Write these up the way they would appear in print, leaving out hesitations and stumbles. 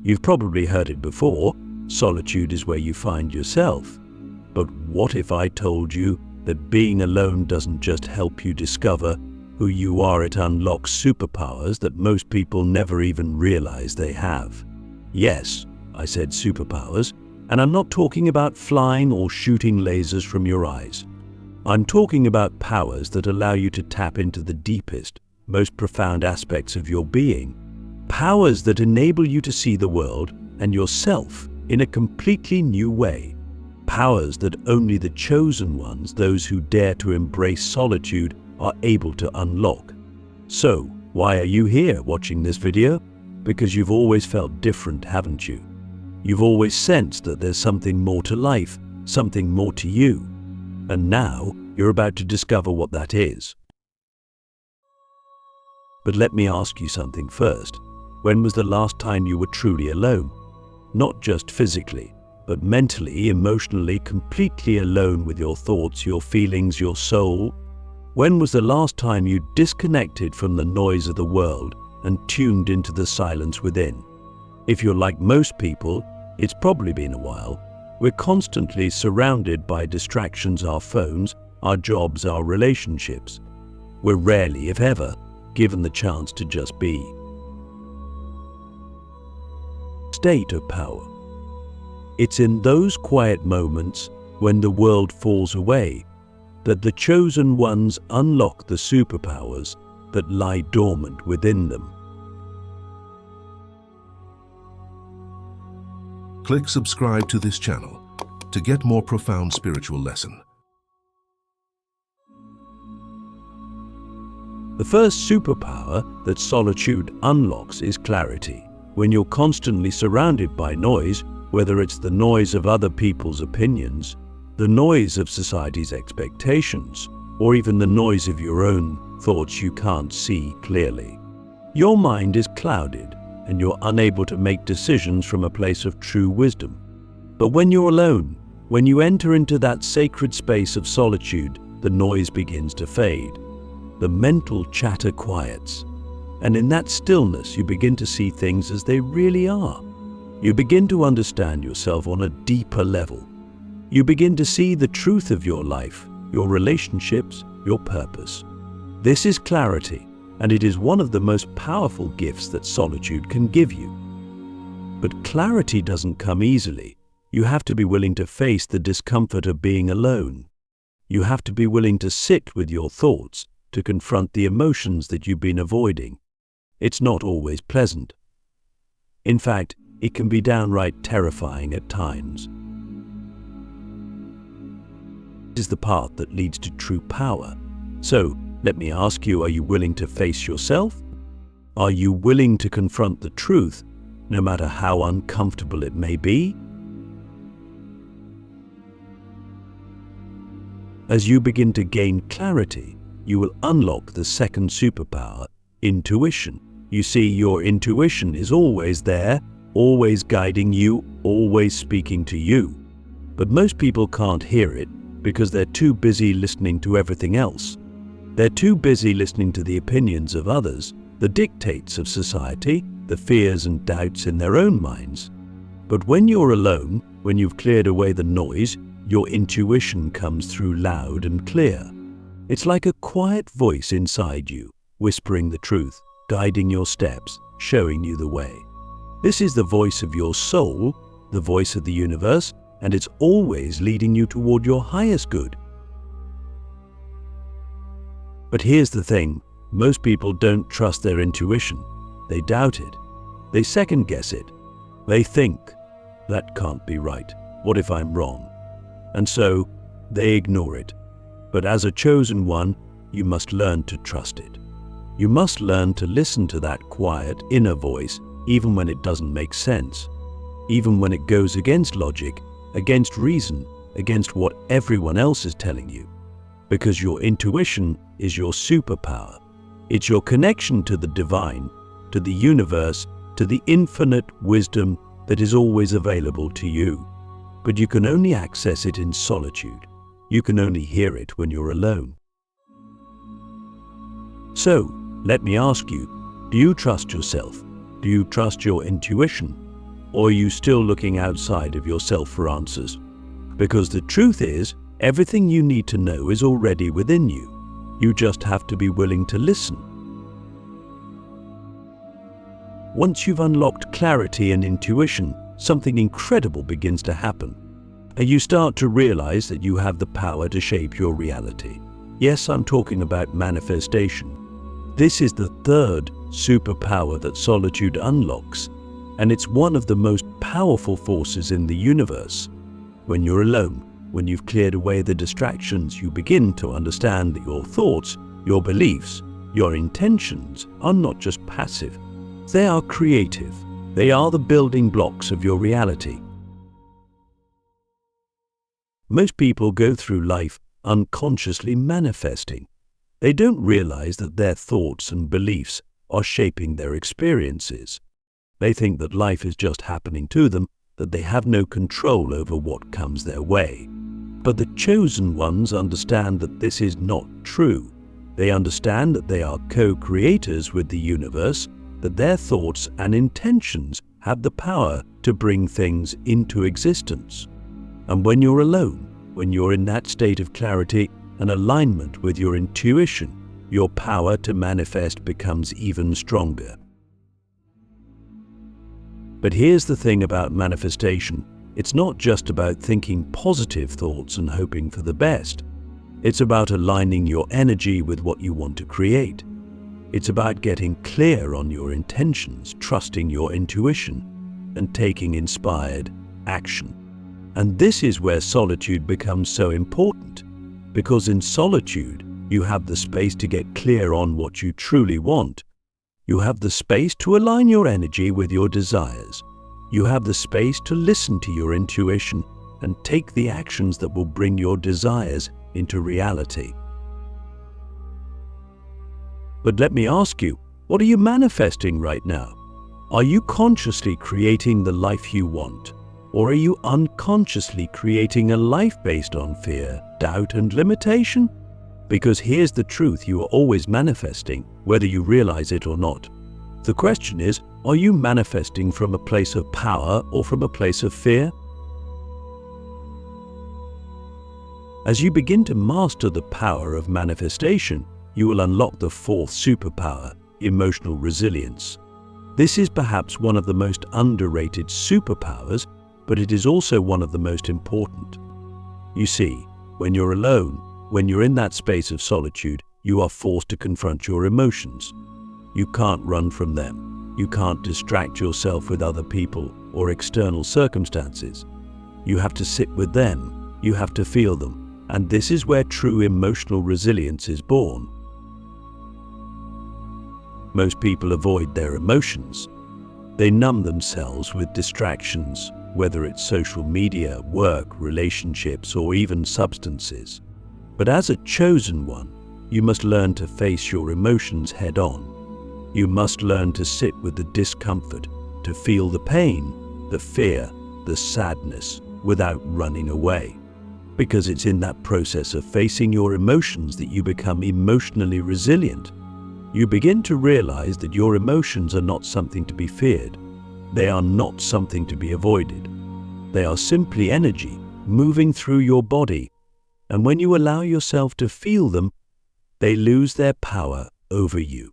You've probably heard it before, solitude is where you find yourself. But what if I told you that being alone doesn't just help you discover who you are, it unlocks superpowers that most people never even realize they have? Yes, I said superpowers, and I'm not talking about flying or shooting lasers from your eyes. I'm talking about powers that allow you to tap into the deepest, most profound aspects of your being. Powers that enable you to see the world and yourself in a completely new way. Powers that only the chosen ones, those who dare to embrace solitude, are able to unlock. So, why are you here watching this video? Because you've always felt different, haven't you? You've always sensed that there's something more to life, something more to you. And now, you're about to discover what that is. But let me ask you something first. When was the last time you were truly alone? Not just physically, but mentally, emotionally, completely alone with your thoughts, your feelings, your soul? When was the last time you disconnected from the noise of the world and tuned into the silence within? If you're like most people, it's probably been a while. We're constantly surrounded by distractions, our phones, our jobs, our relationships. We're rarely, if ever, given the chance to just be. State of power. It's in those quiet moments when the world falls away that the chosen ones unlock the superpowers that lie dormant within them. Click subscribe to this channel to get more profound spiritual lesson. The first superpower that solitude unlocks is clarity. When you're constantly surrounded by noise, whether it's the noise of other people's opinions, the noise of society's expectations, or even the noise of your own thoughts, you can't see clearly. Your mind is clouded, and you're unable to make decisions from a place of true wisdom. But when you're alone, when you enter into that sacred space of solitude, the noise begins to fade. The mental chatter quiets, and in that stillness you begin to see things as they really are. You begin to understand yourself on a deeper level. You begin to see the truth of your life, your relationships, your purpose. This is clarity, and it is one of the most powerful gifts that solitude can give you. But clarity doesn't come easily. You have to be willing to face the discomfort of being alone. You have to be willing to sit with your thoughts, to confront the emotions that you've been avoiding. It's not always pleasant. In fact, it can be downright terrifying at times. This is the path that leads to true power. So, let me ask you, are you willing to face yourself? Are you willing to confront the truth, no matter how uncomfortable it may be? As you begin to gain clarity, you will unlock the second superpower, intuition. You see, your intuition is always there, always guiding you, always speaking to you. But most people can't hear it because they're too busy listening to everything else. They're too busy listening to the opinions of others, the dictates of society, the fears and doubts in their own minds. But when you're alone, when you've cleared away the noise, your intuition comes through loud and clear. It's like a quiet voice inside you, whispering the truth, guiding your steps, showing you the way. This is the voice of your soul, the voice of the universe, and it's always leading you toward your highest good. But here's the thing, most people don't trust their intuition. They doubt it. They second guess it. They think, that can't be right. What if I'm wrong? And so, they ignore it. But as a chosen one, you must learn to trust it. You must learn to listen to that quiet inner voice, even when it doesn't make sense, even when it goes against logic, against reason, against what everyone else is telling you. Because your intuition is your superpower. It's your connection to the divine, to the universe, to the infinite wisdom that is always available to you. But you can only access it in solitude. You can only hear it when you're alone. So, let me ask you, do you trust yourself? Do you trust your intuition? Or are you still looking outside of yourself for answers? Because the truth is, everything you need to know is already within you. You just have to be willing to listen. Once you've unlocked clarity and intuition, something incredible begins to happen. And you start to realize that you have the power to shape your reality. Yes, I'm talking about manifestation. This is the third superpower that solitude unlocks, and it's one of the most powerful forces in the universe. When you're alone, when you've cleared away the distractions, you begin to understand that your thoughts, your beliefs, your intentions are not just passive. They are creative. They are the building blocks of your reality. Most people go through life unconsciously manifesting. They don't realize that their thoughts and beliefs are shaping their experiences. They think that life is just happening to them, that they have no control over what comes their way. But the chosen ones understand that this is not true. They understand that they are co-creators with the universe, that their thoughts and intentions have the power to bring things into existence. And when you're alone, when you're in that state of clarity and alignment with your intuition, your power to manifest becomes even stronger. But here's the thing about manifestation. It's not just about thinking positive thoughts and hoping for the best. It's about aligning your energy with what you want to create. It's about getting clear on your intentions, trusting your intuition, and taking inspired action. And this is where solitude becomes so important, because in solitude, you have the space to get clear on what you truly want. You have the space to align your energy with your desires. You have the space to listen to your intuition and take the actions that will bring your desires into reality. But let me ask you, what are you manifesting right now? Are you consciously creating the life you want? Or are you unconsciously creating a life based on fear, doubt, and limitation? Because here's the truth, you are always manifesting, whether you realize it or not. The question is, are you manifesting from a place of power or from a place of fear? As you begin to master the power of manifestation, you will unlock the fourth superpower, emotional resilience. This is perhaps one of the most underrated superpowers, but it is also one of the most important. You see, when you're alone, when you're in that space of solitude, you are forced to confront your emotions. You can't run from them. You can't distract yourself with other people or external circumstances. You have to sit with them. You have to feel them. And this is where true emotional resilience is born. Most people avoid their emotions. They numb themselves with distractions, whether it's social media, work, relationships, or even substances. But as a chosen one, you must learn to face your emotions head on. You must learn to sit with the discomfort, to feel the pain, the fear, the sadness, without running away. Because it's in that process of facing your emotions that you become emotionally resilient. You begin to realize that your emotions are not something to be feared. They are not something to be avoided. They are simply energy moving through your body. And when you allow yourself to feel them, they lose their power over you.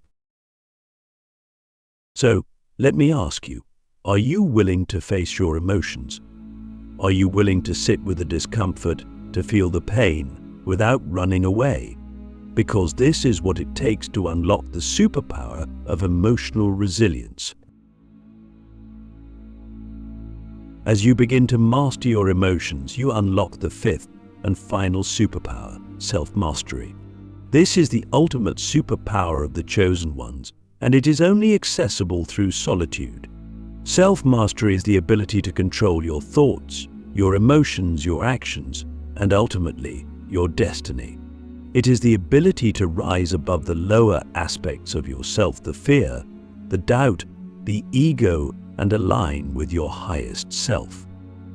So, let me ask you, are you willing to face your emotions? Are you willing to sit with the discomfort, to feel the pain, without running away? Because this is what it takes to unlock the superpower of emotional resilience. As you begin to master your emotions, you unlock the fifth and final superpower, self-mastery. This is the ultimate superpower of the chosen ones, and it is only accessible through solitude. Self-mastery is the ability to control your thoughts, your emotions, your actions, and ultimately, your destiny. It is the ability to rise above the lower aspects of yourself, the fear, the doubt, the ego, and align with your highest self.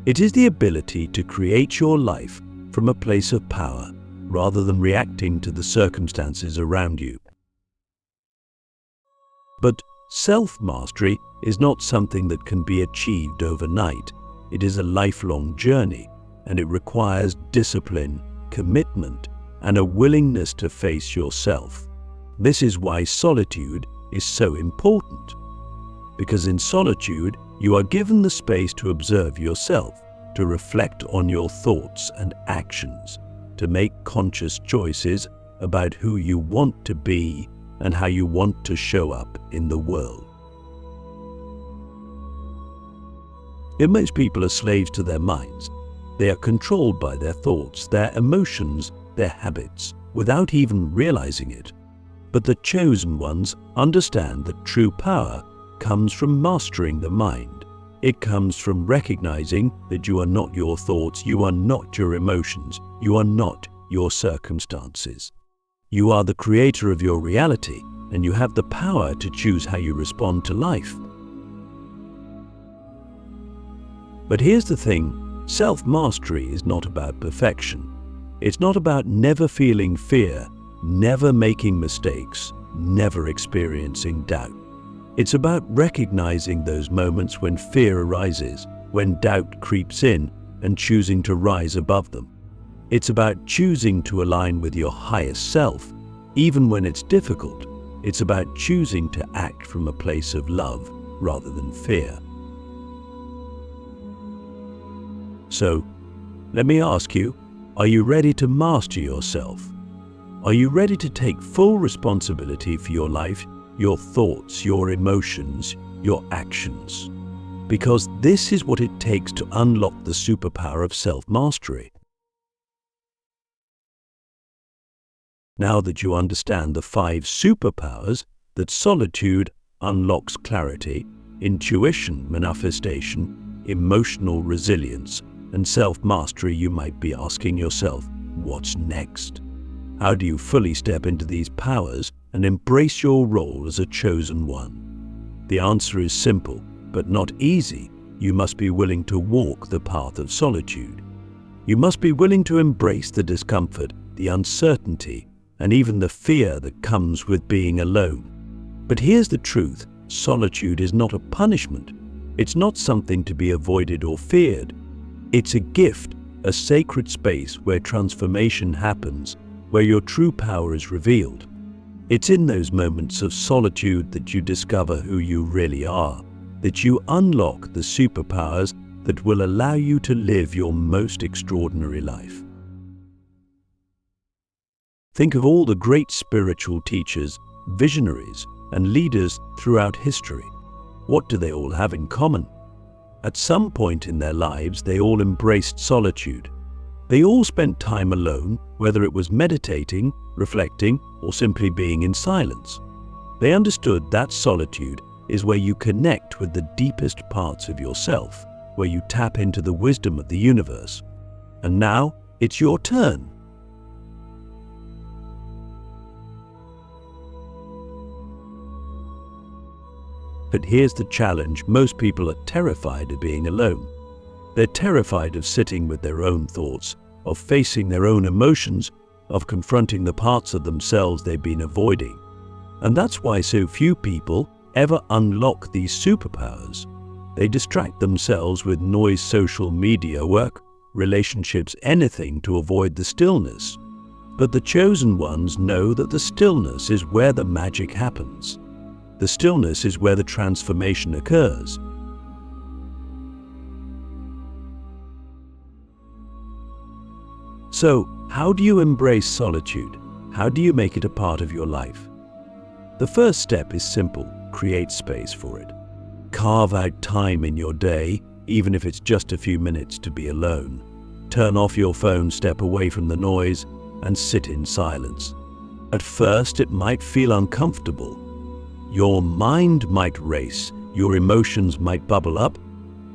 It is the ability to create your life from a place of power rather than reacting to the circumstances around you. But Self-mastery is not something that can be achieved overnight. It is a lifelong journey, and it requires discipline, commitment, and a willingness to face yourself. This is why solitude is so important. Because in solitude, you are given the space to observe yourself, to reflect on your thoughts and actions, to make conscious choices about who you want to be and how you want to show up in the world. Yet most people are slaves to their minds. They are controlled by their thoughts, their emotions, their habits, without even realizing it. But the chosen ones understand that true power comes from mastering the mind. It comes from recognizing that you are not your thoughts, you are not your emotions, you are not your circumstances. You are the creator of your reality, and you have the power to choose how you respond to life. But here's the thing, self-mastery is not about perfection. It's not about never feeling fear, never making mistakes, never experiencing doubt. It's about recognizing those moments when fear arises, when doubt creeps in, and choosing to rise above them. It's about choosing to align with your highest self, even when it's difficult. It's about choosing to act from a place of love rather than fear. So, let me ask you, are you ready to master yourself? Are you ready to take full responsibility for your life, your thoughts, your emotions, your actions? Because this is what it takes to unlock the superpower of self-mastery. Now that you understand the 5 superpowers, that solitude unlocks clarity, intuition, manifestation, emotional resilience, and self-mastery, you might be asking yourself, what's next? How do you fully step into these powers and embrace your role as a chosen one? The answer is simple, but not easy. You must be willing to walk the path of solitude. You must be willing to embrace the discomfort, the uncertainty, and even the fear that comes with being alone. But here's the truth, solitude is not a punishment. It's not something to be avoided or feared. It's a gift, a sacred space where transformation happens, where your true power is revealed. It's in those moments of solitude that you discover who you really are, that you unlock the superpowers that will allow you to live your most extraordinary life. Think of all the great spiritual teachers, visionaries, and leaders throughout history. What do they all have in common? At some point in their lives, they all embraced solitude. They all spent time alone, whether it was meditating, reflecting, or simply being in silence. They understood that solitude is where you connect with the deepest parts of yourself, where you tap into the wisdom of the universe. And now, it's your turn. But here's the challenge, most people are terrified of being alone. They're terrified of sitting with their own thoughts, of facing their own emotions, of confronting the parts of themselves they've been avoiding. And that's why so few people ever unlock these superpowers. They distract themselves with noise, social media, work, relationships, anything to avoid the stillness. But the chosen ones know that the stillness is where the magic happens. The stillness is where the transformation occurs. So, how do you embrace solitude? How do you make it a part of your life? The first step is simple: create space for it. Carve out time in your day, even if it's just a few minutes, to be alone. Turn off your phone, step away from the noise, and sit in silence. At first, it might feel uncomfortable. Your mind might race, your emotions might bubble up,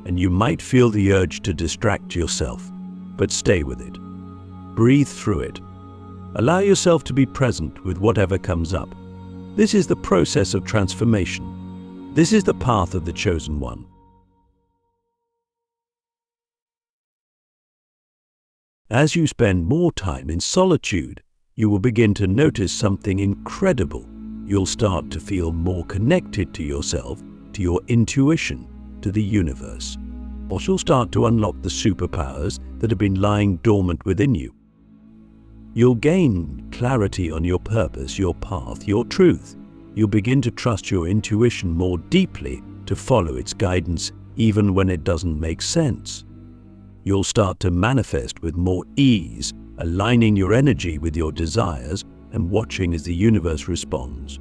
and you might feel the urge to distract yourself. But stay with it. Breathe through it. Allow yourself to be present with whatever comes up. This is the process of transformation. This is the path of the chosen one. As you spend more time in solitude, you will begin to notice something incredible. You'll start to feel more connected to yourself, to your intuition, to the universe. Or you'll start to unlock the superpowers that have been lying dormant within you. You'll gain clarity on your purpose, your path, your truth. You'll begin to trust your intuition more deeply, to follow its guidance even when it doesn't make sense. You'll start to manifest with more ease, aligning your energy with your desires and watching as the universe responds.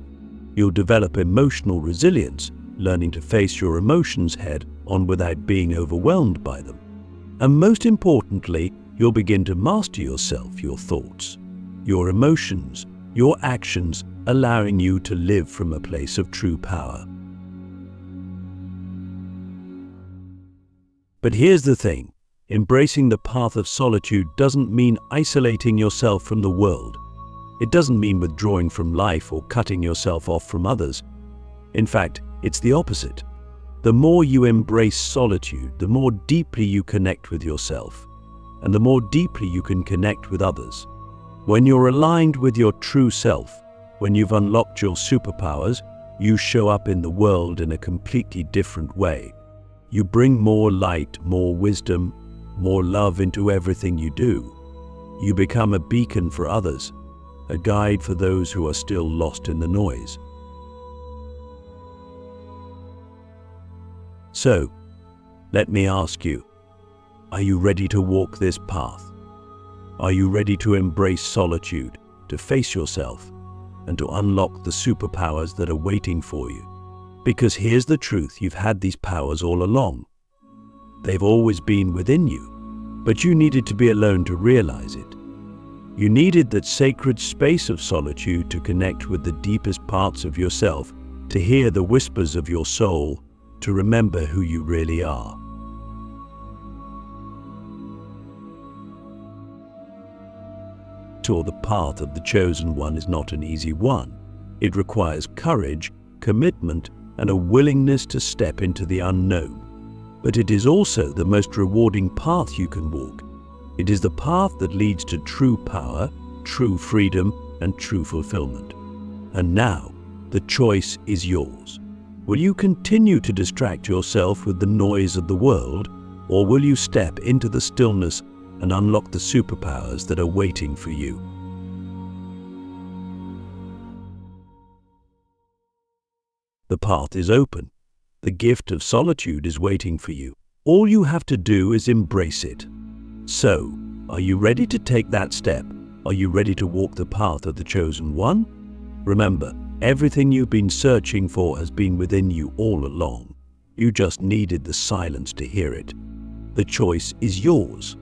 You'll develop emotional resilience, learning to face your emotions head on without being overwhelmed by them. And most importantly, you'll begin to master yourself, your thoughts, your emotions, your actions, allowing you to live from a place of true power. But here's the thing, embracing the path of solitude doesn't mean isolating yourself from the world. It doesn't mean withdrawing from life or cutting yourself off from others. In fact, it's the opposite. The more you embrace solitude, the more deeply you connect with yourself, and the more deeply you can connect with others. When you're aligned with your true self, when you've unlocked your superpowers, you show up in the world in a completely different way. You bring more light, more wisdom, more love into everything you do. You become a beacon for others, a guide for those who are still lost in the noise. So, let me ask you, are you ready to walk this path? Are you ready to embrace solitude, to face yourself, and to unlock the superpowers that are waiting for you? Because here's the truth, you've had these powers all along. They've always been within you, but you needed to be alone to realize it. You needed that sacred space of solitude to connect with the deepest parts of yourself, to hear the whispers of your soul, to remember who you really are. The path of the chosen one is not an easy one. It requires courage, commitment, and a willingness to step into the unknown. But it is also the most rewarding path you can walk. It is the path that leads to true power, true freedom, and true fulfillment. And now, the choice is yours. Will you continue to distract yourself with the noise of the world, or will you step into the stillness and unlock the superpowers that are waiting for you? The path is open. The gift of solitude is waiting for you. All you have to do is embrace it. So, are you ready to take that step? Are you ready to walk the path of the chosen one? Remember, everything you've been searching for has been within you all along. You just needed the silence to hear it. The choice is yours.